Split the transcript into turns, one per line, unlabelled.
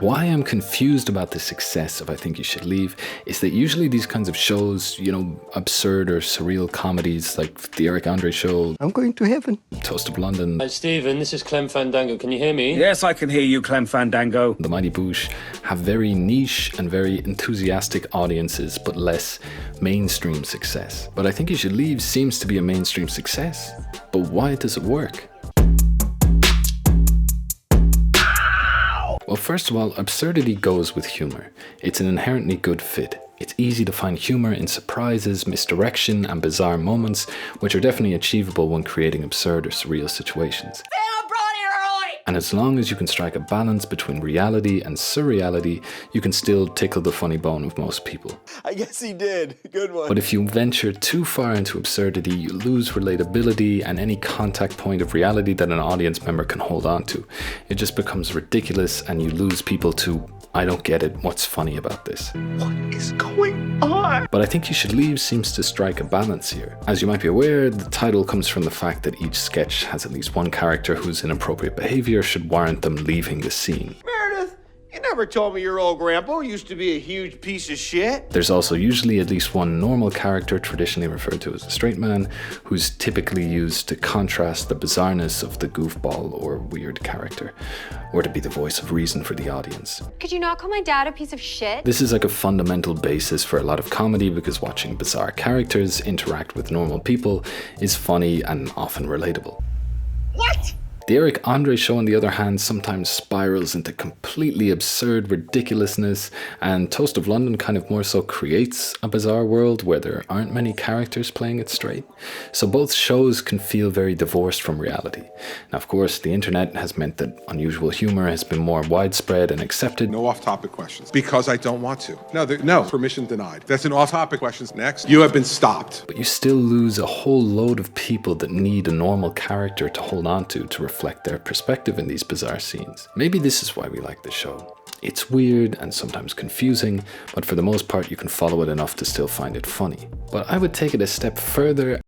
Why I'm confused about the success of I Think You Should Leave is that usually these kinds of shows, you know, absurd or surreal comedies like the Eric Andre Show,
I'm going to heaven,
Toast of London,
Hi Stephen, this is Clem Fandango. Can you hear me?
Yes, I can hear you, Clem Fandango.
The Mighty Boosh have very niche and very enthusiastic audiences but less mainstream success. But I Think You Should Leave seems to be a mainstream success. But why does it work? Well, first of all, absurdity goes with humor. It's an inherently good fit. It's easy to find humor in surprises, misdirection, and bizarre moments, which are definitely achievable when creating absurd or surreal situations. And as long as you can strike a balance between reality and surreality, you can still tickle the funny bone of most people.
I guess he did. Good one.
But if you venture too far into absurdity, you lose relatability and any contact point of reality that an audience member can hold on to. It just becomes ridiculous and you lose people to, I don't get it, what's funny about this?
What is going on?
But I Think You Should Leave seems to strike a balance here. As you might be aware, the title comes from the fact that each sketch has at least one character whose inappropriate behavior should warrant them leaving the scene.
Meredith, you never told me your old grandpa used to be a huge piece of shit.
There's also usually at least one normal character, traditionally referred to as a straight man, who's typically used to contrast the bizarreness of the goofball or weird character, or to be the voice of reason for the audience.
Could you not call my dad a piece of shit?
This is like a fundamental basis for a lot of comedy because watching bizarre characters interact with normal people is funny and often relatable.
What?
The Eric Andre Show, on the other hand, sometimes spirals into completely absurd ridiculousness, and Toast of London kind of more so creates a bizarre world where there aren't many characters playing it straight. So both shows can feel very divorced from reality. Now, of course, the internet has meant that unusual humor has been more widespread and accepted.
No off-topic questions, because I don't want to. No, permission denied. That's an off-topic question. Next, you have been stopped.
But you still lose a whole load of people that need a normal character to hold on to reflect their perspective in these bizarre scenes. Maybe this is why we like the show. It's weird and sometimes confusing, but for the most part you can follow it enough to still find it funny. But I would take it a step further